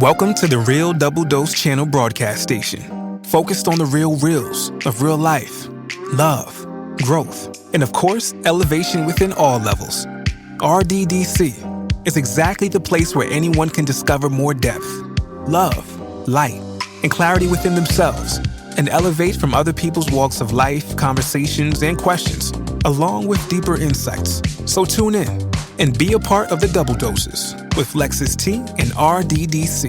Welcome to the Real Double Dose Channel broadcast station, focused on the real reels of real life, love, growth, and of course, elevation within all levels. RDDC is exactly the place where anyone can discover more depth, love, light, and clarity within themselves, and elevate from other people's walks of life, conversations, and questions, along with deeper insights. So tune in and be a part of the Double Doses with Lexus T and RDDC.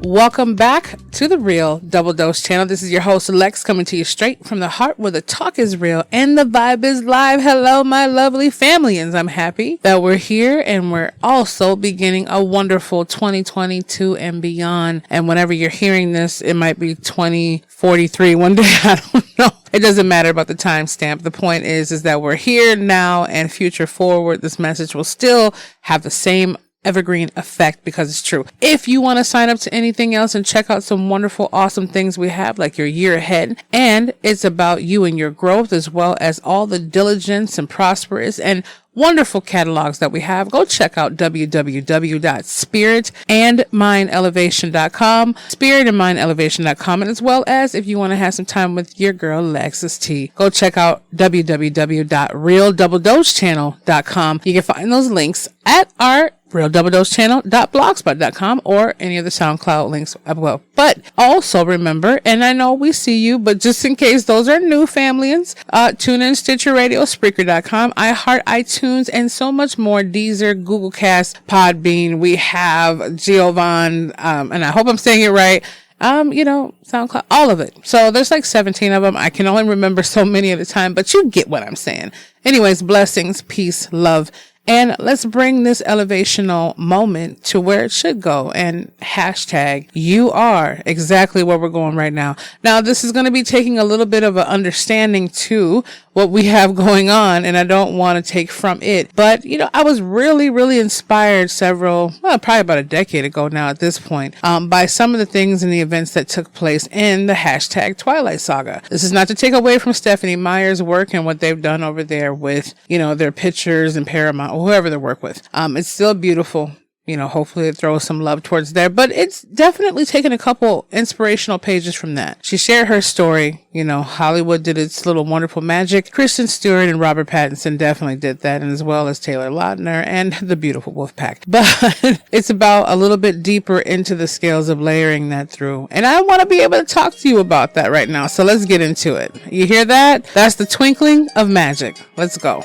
Welcome back to the Real Double Dose Channel. This is your host, Lex, coming to you straight from the heart where the talk is real and the vibe is live. Hello, my lovely familians. I'm happy that we're here and we're also beginning a wonderful 2022 and beyond. And whenever you're hearing this, it might be 2043 one day. I don't know. It doesn't matter about the timestamp. The point is that we're here now and future forward. This message will still have the same evergreen effect because it's true. If you want to sign up to anything else and check out some wonderful, awesome things we have, like your year ahead, and it's about you and your growth, as well as all the diligence and prosperous and wonderful catalogs that we have, go check out www.spiritandmindelevation.com, spiritandmindelevation.com, and as well as if you want to have some time with your girl Lexus T, go check out www.realdoubledosechannel.com. You can find those links at our realdoubledosechannel.blogspot.com or any of the SoundCloud links above. But also remember, and I know we see you, but just in case those are new familians, tune in, Stitcher Radio, Spreaker.com, iHeart, iTunes, and so much more. Deezer, Google Cast, Podbean. We have Giovanni, and I hope I'm saying it right. SoundCloud, all of it. So there's like 17 of them. I can only remember so many at a time, but you get what I'm saying. Anyways, blessings, peace, love. And let's bring this elevational moment to where it should go. And hashtag, you are exactly where we're going right now. Now, this is going to be taking a little bit of an understanding to what we have going on, and I don't want to take from it. But, I was really, really inspired probably about a decade ago now at this point, by some of the things and the events that took place in the hashtag Twighlight Saga. This is not to take away from Stephanie Meyer's work and what they've done over there with, their pictures and Paramount, or whoever they work with. It's still beautiful. Hopefully it throws some love towards there, but it's definitely taken a couple inspirational pages from that. She shared her story. Hollywood did its little wonderful magic. Kristen Stewart and Robert Pattinson definitely did that, and as well as Taylor Lautner and the beautiful Wolfpack. But it's about a little bit deeper into the scales of layering that through. And I want to be able to talk to you about that right now. So let's get into it. You hear that? That's the twinkling of magic. Let's go.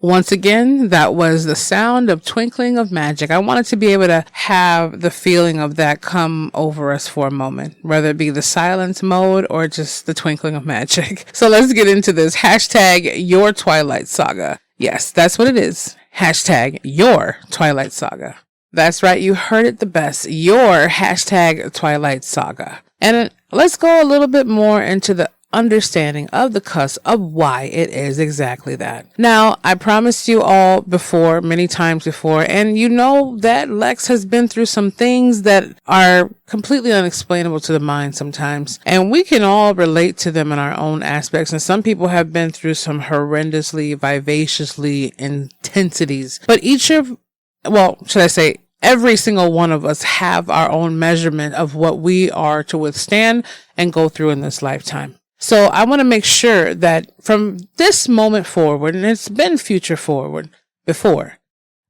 Once again, that was the sound of twinkling of magic. I wanted to be able to have the feeling of that come over us for a moment, whether it be the silence mode or just the twinkling of magic. So let's get into this. Hashtag your Twighlight Saga. Yes, that's what it is. Hashtag your Twighlight Saga. That's right. You heard it the best. Your hashtag Twighlight Saga. And let's go a little bit more into the understanding of the cusp of why it is exactly that. Now, I promised you all before, many times before, and you know that Lex has been through some things that are completely unexplainable to the mind sometimes, and we can all relate to them in our own aspects, and some people have been through some horrendously, vivaciously intensities, but every single one of us have our own measurement of what we are to withstand and go through in this lifetime. So I want to make sure that from this moment forward, and it's been future forward before,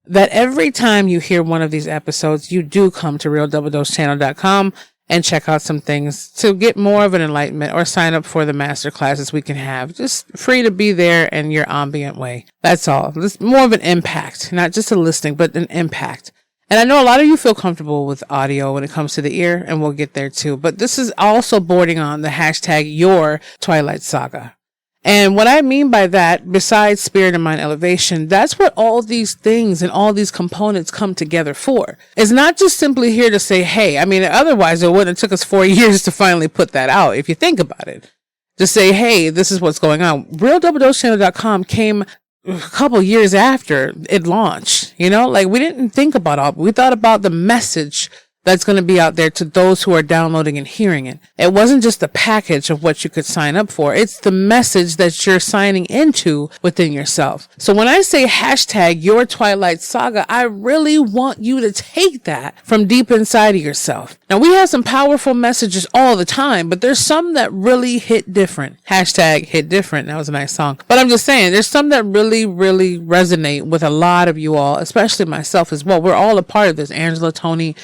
that every time you hear one of these episodes, you do come to realdoubledosechannel.com and check out some things to get more of an enlightenment or sign up for the master classes we can have. Just free to be there in your ambient way. That's all. It's more of an impact, not just a listening, but an impact. And I know a lot of you feel comfortable with audio when it comes to the ear, and we'll get there too. But this is also bordering on the hashtag your Twighlight Saga. And what I mean by that, besides spirit and mind elevation, that's what all these things and all these components come together for. It's not just simply here to say, hey, otherwise it wouldn't have took us 4 years to finally put that out, if you think about it. To say, hey, this is what's going on. RealDoubleDoseChannel.com came a couple years after it launched, we didn't think about all, we thought about the message that's going to be out there to those who are downloading and hearing it. It wasn't just the package of what you could sign up for. It's the message that you're signing into within yourself. So when I say hashtag your Twighlight Saga, I really want you to take that from deep inside of yourself. Now, we have some powerful messages all the time, but there's some that really hit different. Hashtag hit different. That was a nice song. But I'm just saying, there's some that really, really resonate with a lot of you all, especially myself as well. We're all a part of this. Angela, Tony,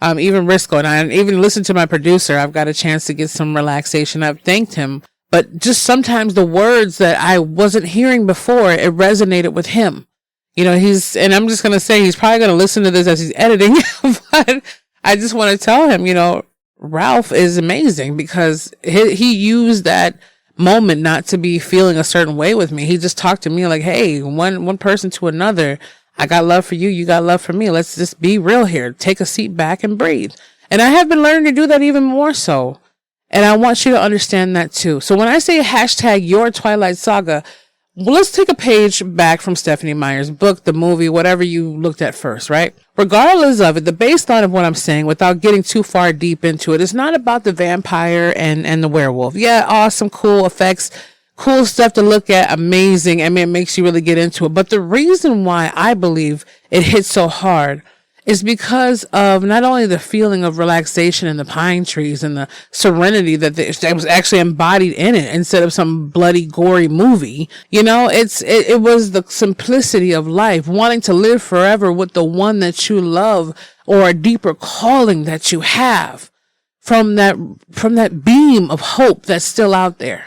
even Risco, and I even listened to my producer. I've got a chance to get some relaxation. I've thanked him, but just sometimes the words that I wasn't hearing before, it resonated with him. You know, and I'm just going to say, he's probably going to listen to this as he's editing, but I just want to tell him, you know, Ralph is amazing because he used that moment not to be feeling a certain way with me. He just talked to me like, hey, one person to another, I got love for you. You got love for me. Let's just be real here. Take a seat back and breathe. And I have been learning to do that even more so. And I want you to understand that too. So when I say hashtag your Twighlight Saga, well, let's take a page back from Stephanie Meyer's book, the movie, whatever you looked at first, right? Regardless of it, the baseline of what I'm saying, without getting too far deep into it, is not about the vampire and the werewolf. Yeah, awesome, cool effects. Cool stuff to look at, amazing. I mean, it makes you really get into it. But the reason why I believe it hits so hard is because of not only the feeling of relaxation in the pine trees and the serenity that was actually embodied in it instead of some bloody, gory movie. You know, it was the simplicity of life, wanting to live forever with the one that you love, or a deeper calling that you have from that beam of hope that's still out there.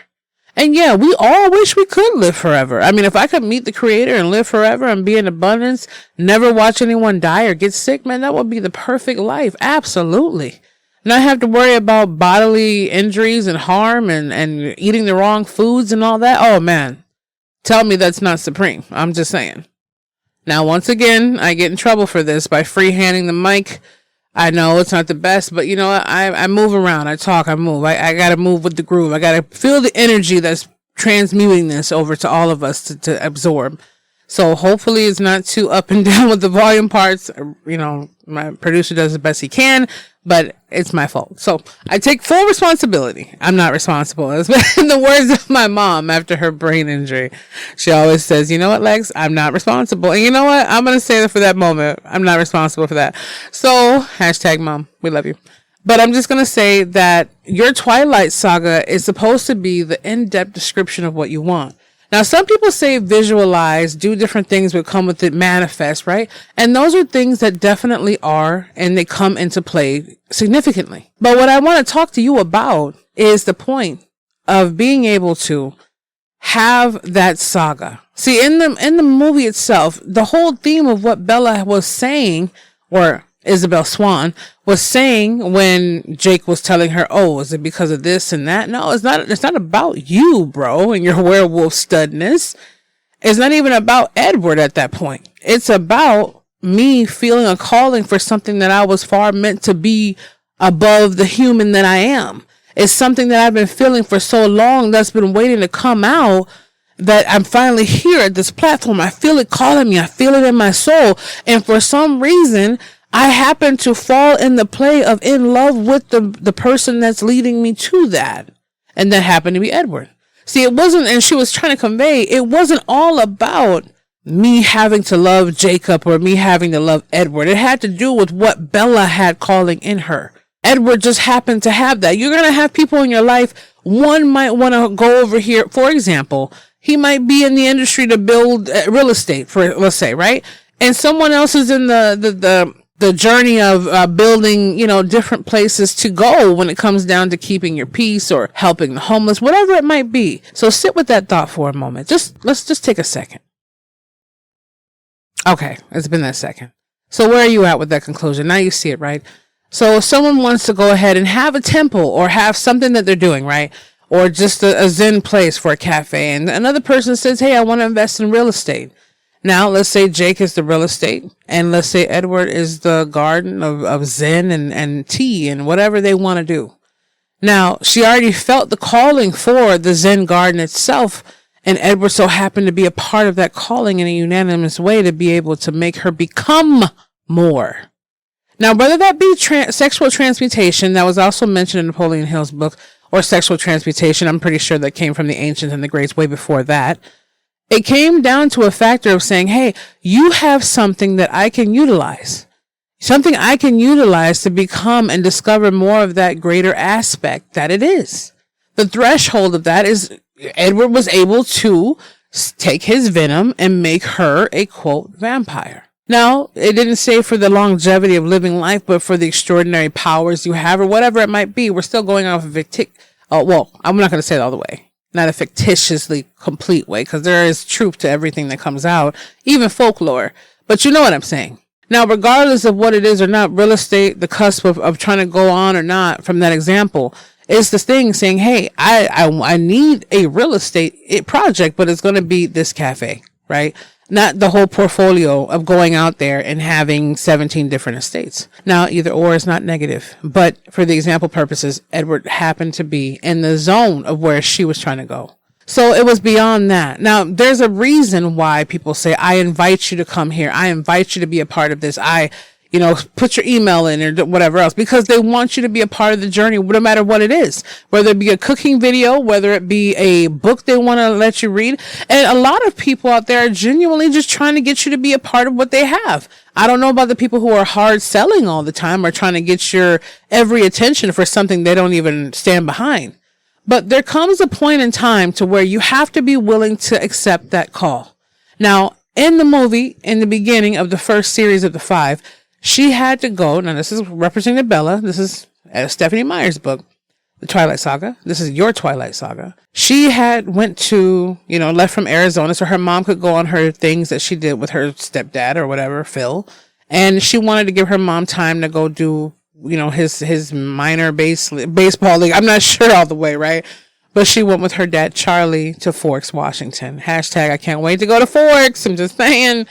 And yeah, we all wish we could live forever. I mean, if I could meet the Creator and live forever and be in abundance, never watch anyone die or get sick, man, that would be the perfect life. Absolutely. Not have to worry about bodily injuries and harm and eating the wrong foods and all that. Oh man, tell me that's not supreme. I'm just saying. Now, once again, I get in trouble for this by freehanding the mic. I know it's not the best, but you know what? I move around. I talk. I move. I got to move with the groove. I got to feel the energy that's transmuting this over to all of us to absorb. So hopefully it's not too up and down with the volume parts. You know, my producer does the best he can, but it's my fault. So I take full responsibility. I'm not responsible. In the words of my mom after her brain injury, she always says, you know what, Lex, I'm not responsible. And you know what? I'm going to say that for that moment. I'm not responsible for that. So hashtag mom, we love you. But I'm just going to say that your Twighlight Saga is supposed to be the in-depth description of what you want. Now, some people say visualize, do different things that come with it, manifest, right? And those are things that definitely are, and they come into play significantly. But what I want to talk to you about is the point of being able to have that saga. See, in the movie itself, the whole theme of what Bella was saying, or Isabel Swan was saying when Jake was telling her, oh, is it because of this and that? No, it's not about you, bro, and your werewolf studness. It's not even about Edward at that point. It's about me feeling a calling for something that I was far meant to be above the human that I am. It's something that I've been feeling for so long that's been waiting to come out, that I'm finally here at this platform. I feel it calling me. I feel it in my soul. And for some reason, I happen to fall in the play of in love with the person that's leading me to that. And that happened to be Edward. See, it wasn't, and she was trying to convey, it wasn't all about me having to love Jacob or me having to love Edward. It had to do with what Bella had calling in her. Edward just happened to have that. You're going to have people in your life. One might want to go over here. For example, he might be in the industry to build real estate, for let's say, right? And someone else is in the journey of building, you know, different places to go when it comes down to keeping your peace or helping the homeless, whatever it might be. So sit with that thought for a moment. Let's just take a second. Okay, it's been that second. So where are you at with that conclusion? Now you see it, right? So if someone wants to go ahead and have a temple or have something that they're doing, right? Or just a Zen place for a cafe, and another person says, hey, I want to invest in real estate. Now, let's say Jake is the real estate, and let's say Edward is the garden of Zen and tea and whatever they want to do. Now, she already felt the calling for the Zen garden itself, and Edward so happened to be a part of that calling in a unanimous way to be able to make her become more. Now, whether that be sexual transmutation, that was also mentioned in Napoleon Hill's book, or sexual transmutation, I'm pretty sure that came from the ancients and the greats way before that. It came down to a factor of saying, hey, you have something that I can utilize. Something I can utilize to become and discover more of that greater aspect that it is. The threshold of that is Edward was able to take his venom and make her a, quote, vampire. Now, it didn't say for the longevity of living life, but for the extraordinary powers you have or whatever it might be. We're still going off of I'm not going to say it all the way. Not a fictitiously complete way, because there is truth to everything that comes out, even folklore. But you know what I'm saying. Now, regardless of what it is or not, real estate, the cusp of trying to go on or not from that example, is this thing saying, hey, I need a real estate project, but it's going to be this cafe, right? Not the whole portfolio of going out there and having 17 different estates. Now, either or is not negative, but for the example purposes, Edward happened to be in the zone of where she was trying to go. So it was beyond that. Now, there's a reason why people say, I invite you to come here. I invite you to be a part of this. Put your email in or whatever else, because they want you to be a part of the journey, no matter what it is, whether it be a cooking video, whether it be a book they want to let you read. And a lot of people out there are genuinely just trying to get you to be a part of what they have. I don't know about the people who are hard selling all the time or trying to get your every attention for something they don't even stand behind. But there comes a point in time to where you have to be willing to accept that call. Now, in the movie, in the beginning of the first series of the 5, she had to go. Now, this is representing Bella. This is Stephanie Meyer's book, The Twighlight Saga. This is your Twighlight Saga. She had went to, left from Arizona so her mom could go on her things that she did with her stepdad or whatever, Phil. And she wanted to give her mom time to go do, his minor baseball league. I'm not sure all the way, right? But she went with her dad, Charlie, to Forks, Washington. Hashtag, I can't wait to go to Forks. I'm just saying.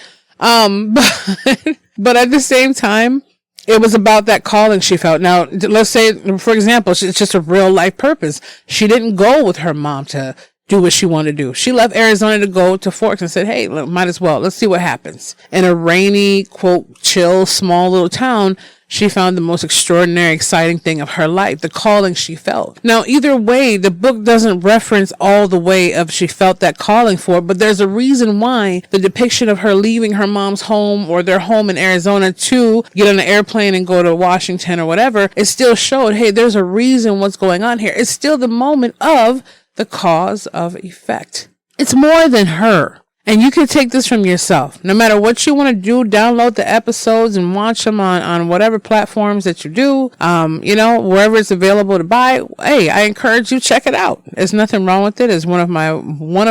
But at the same time, it was about that calling she felt. Now, let's say, for example, it's just a real life purpose. She didn't go with her mom to do what she wanted to do. She left Arizona to go to Forks and said, hey, look, might as well. Let's see what happens. In a rainy, quote, chill, small little town, she found the most extraordinary, exciting thing of her life, the calling she felt. Now, either way, the book doesn't reference all the way of she felt that calling for, but there's a reason why the depiction of her leaving her mom's home or their home in Arizona to get on an airplane and go to Washington or whatever, it still showed, hey, there's a reason what's going on here. It's still the moment of the cause of effect. It's more than her. And you can take this from yourself. No matter what you want to do, download the episodes and watch them on whatever platforms that you do. Wherever it's available to buy. Hey, I encourage you, check it out. There's nothing wrong with it. It's one of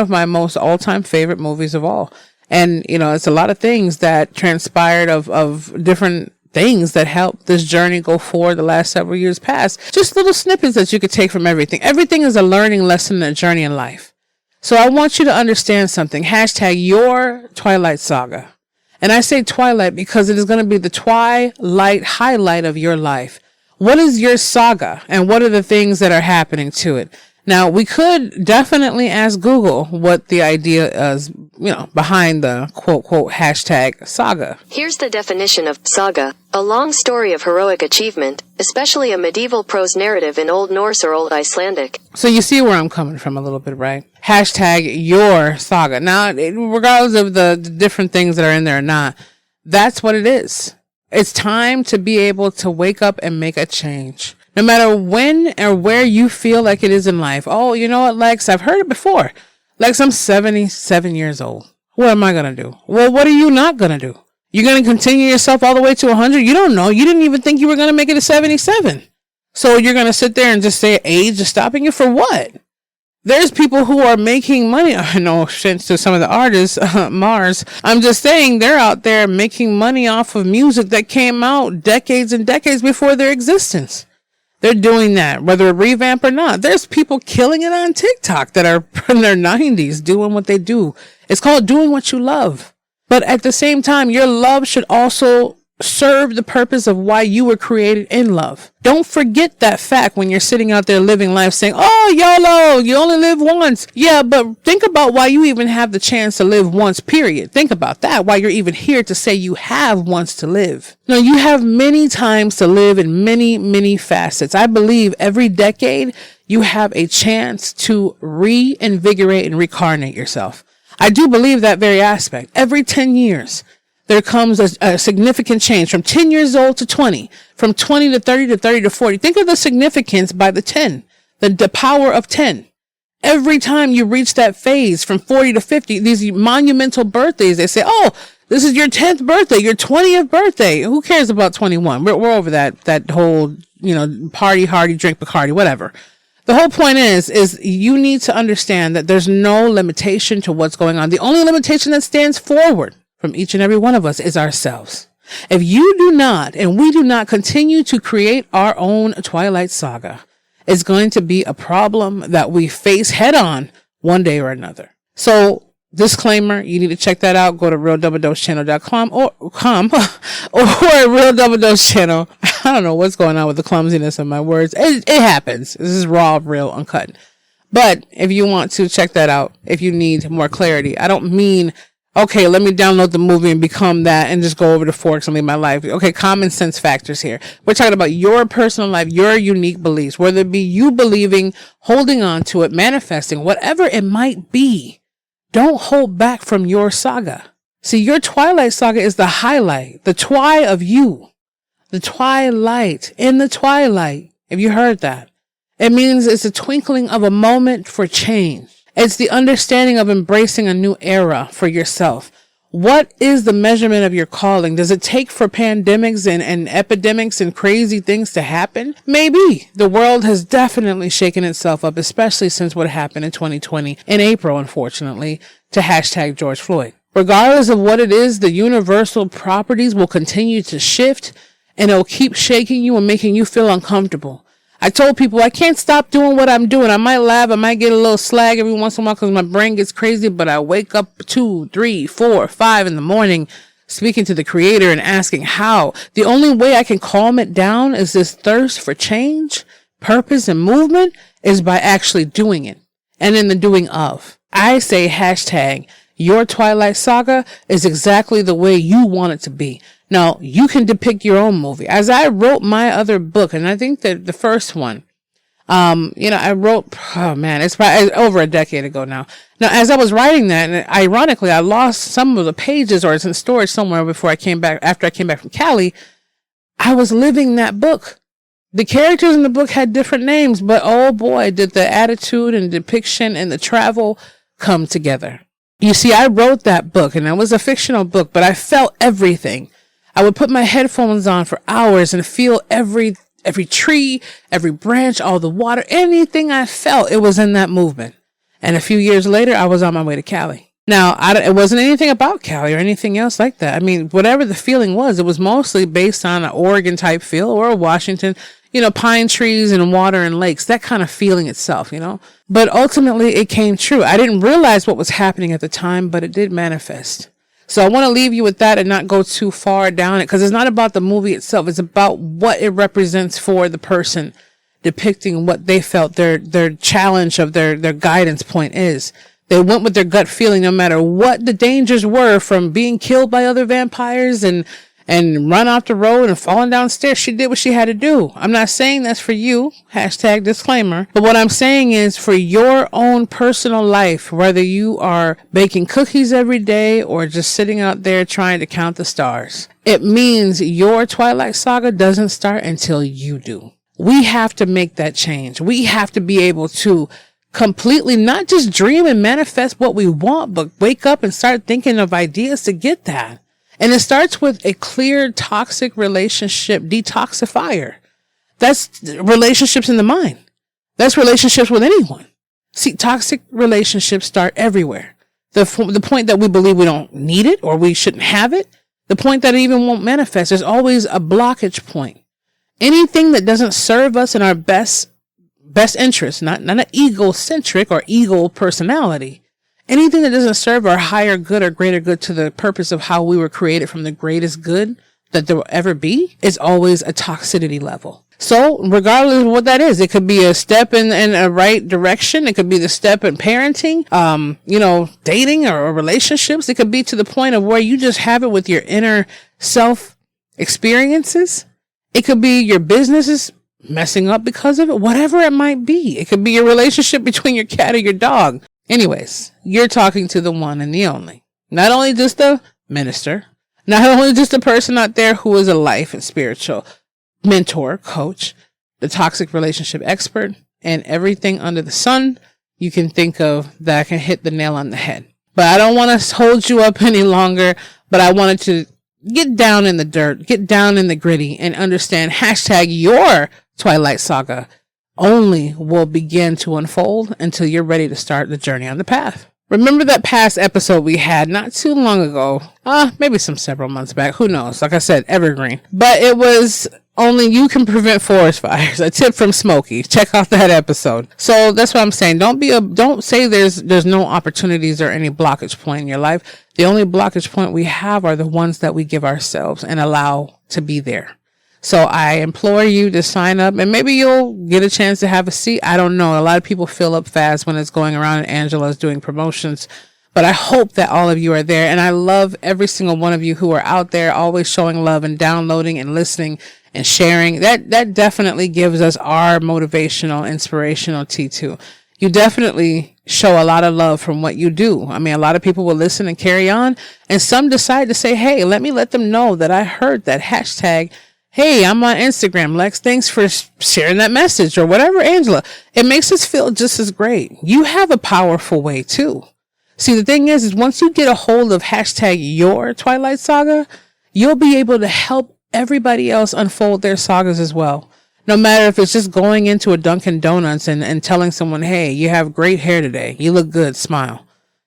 my most all-time favorite movies of all. And, it's a lot of things that transpired of different things that helped this journey go forward the last several years past. Just little snippets that you could take from everything. Everything is a learning lesson and a journey in life. So I want you to understand something. Hashtag your Twighlight Saga. And I say Twilight because it is going to be the twilight highlight of your life. What is your saga and what are the things that are happening to it? Now, we could definitely ask Google what the idea is, behind the quote, quote, hashtag saga. Here's the definition of saga: a long story of heroic achievement, especially a medieval prose narrative in Old Norse or Old Icelandic. So you see where I'm coming from a little bit, right? Hashtag your saga. Now, regardless of the different things that are in there or not, that's what it is. It's time to be able to wake up and make a change. No matter when or where you feel like it is in life. Oh, you know what, Lex? I've heard it before. Lex, I'm 77 years old. What am I going to do? Well, what are you not going to do? You're going to continue yourself all the way to 100? You don't know. You didn't even think you were going to make it to 77. So you're going to sit there and just say age is stopping you for what? There's people who are making money. I know, since to some of the artists, Mars. I'm just saying they're out there making money off of music that came out decades and decades before their existence. They're doing that, whether a revamp or not. There's people killing it on TikTok that are in their 90s doing what they do. It's called doing what you love. But at the same time, your love should also serve the purpose of why you were created in love. Don't forget that fact when you're sitting out there living life saying, oh, YOLO, you only live once. Yeah, but think about why you even have the chance to live once, period. Think about that, why you're even here to say you have once to live. No, you have many times to live in many, many facets. I believe every decade you have a chance to reinvigorate and reincarnate yourself. I do believe that very aspect. Every 10 years. There comes a significant change from 10 years old to 20, from 20 to 30 to 30 to 40. Think of the significance by the 10, the power of 10. Every time you reach that phase from 40 to 50, these monumental birthdays, they say, oh, this is your 10th birthday, your 20th birthday. Who cares about 21? We're over that whole, party, hardy, drink Bacardi, whatever. The whole point is you need to understand that there's no limitation to what's going on. The only limitation that stands forward from each and every one of us is ourselves. If you do not, and we do not continue to create our own Twighlight Saga, it's going to be a problem that we face head on one day or another. So, disclaimer, you need to check that out. Go to realdoubledosechannel.com or Real Double Dose Channel. I don't know what's going on with the clumsiness of my words. It happens. This is raw, real, uncut. But if you want to check that out, if you need more clarity, I don't mean, okay, let me download the movie and become that and just go over the forks and live my life. Okay, common sense factors here. We're talking about your personal life, your unique beliefs, whether it be you believing, holding on to it, manifesting, whatever it might be. Don't hold back from your saga. See, your Twighlight Saga is the highlight, the twi of you, the twilight, in the twilight. Have you heard that? It means it's a twinkling of a moment for change. It's the understanding of embracing a new era for yourself. What is the measurement of your calling? Does it take for pandemics and epidemics and crazy things to happen? Maybe. The world has definitely shaken itself up, especially since what happened in 2020, in April, unfortunately, to hashtag George Floyd. Regardless of what it is, the universal properties will continue to shift, and it'll keep shaking you and making you feel uncomfortable. I told people I can't stop doing what I'm doing. I might laugh. I might get a little slag every once in a while because my brain gets crazy, but I wake up 2, 3, 4, 5 in the morning speaking to the creator and asking how. The only way I can calm it down is this thirst for change, purpose, and movement is by actually doing it and in the doing of. I say hashtag your Twighlight Saga is exactly the way you want it to be. Now, you can depict your own movie. As I wrote my other book, and I think that the first one, I wrote, it's probably over a decade ago now. Now, as I was writing that, and ironically, I lost some of the pages, or it's in storage somewhere after I came back from Cali, I was living that book. The characters in the book had different names, but oh boy, did the attitude and depiction and the travel come together. You see, I wrote that book, and it was a fictional book, but I felt everything. I would put my headphones on for hours and feel every tree, every branch, all the water, anything I felt, it was in that movement. And a few years later, I was on my way to Cali. Now, it wasn't anything about Cali or anything else like that. I mean, whatever the feeling was, it was mostly based on an Oregon type feel or a Washington, pine trees and water and lakes, that kind of feeling itself, But ultimately, it came true. I didn't realize what was happening at the time, but it did manifest. So I want to leave you with that and not go too far down it, because it's not about the movie itself. It's about what it represents for the person depicting what they felt their challenge of their guidance point is. They went with their gut feeling no matter what the dangers were, from being killed by other vampires and run off the road and falling downstairs. She did what she had to do. I'm not saying that's for you, hashtag disclaimer. But what I'm saying is for your own personal life, whether you are baking cookies every day or just sitting out there trying to count the stars, it means your Twighlight Saga doesn't start until you do. We have to make that change. We have to be able to completely not just dream and manifest what we want, but wake up and start thinking of ideas to get that. And it starts with a clear toxic relationship detoxifier. That's relationships in the mind. That's relationships with anyone. See, toxic relationships start everywhere. The point that we believe we don't need it or we shouldn't have it, the point that it even won't manifest, there's always a blockage point. Anything that doesn't serve us in our best interest, not an egocentric or ego personality. Anything that doesn't serve our higher good or greater good to the purpose of how we were created from the greatest good that there will ever be is always a toxicity level. So regardless of what that is, it could be a step in a right direction. It could be the step in parenting, dating or relationships. It could be to the point of where you just have it with your inner self experiences. It could be your business is messing up because of it, whatever it might be. It could be your relationship between your cat or your dog. Anyways, you're talking to the one and the only. Not only just the minister, not only just the person out there who is a life and spiritual mentor, coach, the toxic relationship expert, and everything under the sun you can think of that can hit the nail on the head. But I don't want to hold you up any longer, but I wanted to get down in the dirt, get down in the gritty, and understand hashtag your Twighlight Saga only will begin to unfold until you're ready to start the journey on the path. Remember that past episode we had not too long ago, maybe several months back, who knows? Like I said, evergreen. But it was only you can prevent forest fires. A tip from Smokey. Check out that episode. So that's what I'm saying. Don't say there's no opportunities or any blockage point in your life. The only blockage point we have are the ones that we give ourselves and allow to be there. So I implore you to sign up, and maybe you'll get a chance to have a seat. I don't know. A lot of people fill up fast when it's going around and Angela's doing promotions, but I hope that all of you are there. And I love every single one of you who are out there always showing love and downloading and listening and sharing. That definitely gives us our motivational, inspirational T2. You definitely show a lot of love from what you do. I mean, a lot of people will listen and carry on, and some decide to say, hey, let me let them know that I heard that hashtag. Hey, I'm on Instagram, Lex. Thanks for sharing that message or whatever, Angela. It makes us feel just as great. You have a powerful way too. See, the thing is once you get a hold of hashtag your Twighlight Saga, you'll be able to help everybody else unfold their sagas as well. No matter if it's just going into a Dunkin' Donuts and telling someone, hey, you have great hair today. You look good. Smile.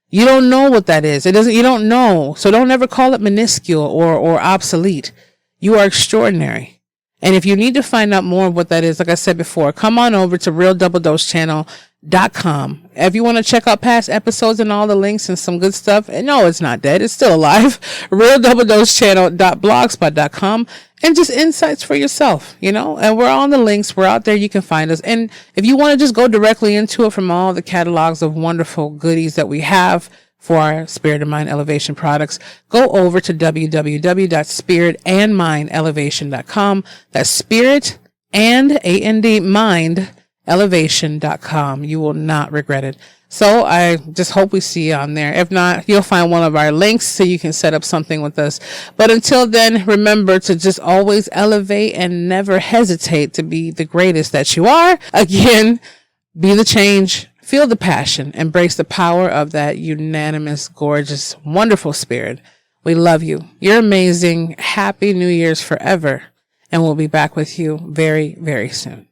You don't know what that is. You don't know. So don't ever call it minuscule or obsolete. You are extraordinary. And if you need to find out more of what that is, like I said before, come on over to realdoubledosechannel.com. If you want to check out past episodes and all the links and some good stuff, and no, it's not dead. It's still alive. realdoubledosechannel.blogspot.com, and just insights for yourself, and we're on the links. We're out there. You can find us. And if you want to just go directly into it from all the catalogs of wonderful goodies that we have for our Spirit and Mind Elevation products, go over to www.spiritandmindelevation.com. That's Spirit and Mind elevation.com. You will not regret it. So I just hope we see you on there. If not, you'll find one of our links so you can set up something with us. But until then, remember to just always elevate and never hesitate to be the greatest that you are. Again, be the change. Feel the passion. Embrace the power of that unanimous, gorgeous, wonderful spirit. We love you. You're amazing. Happy New Year's forever. And we'll be back with you very, very soon.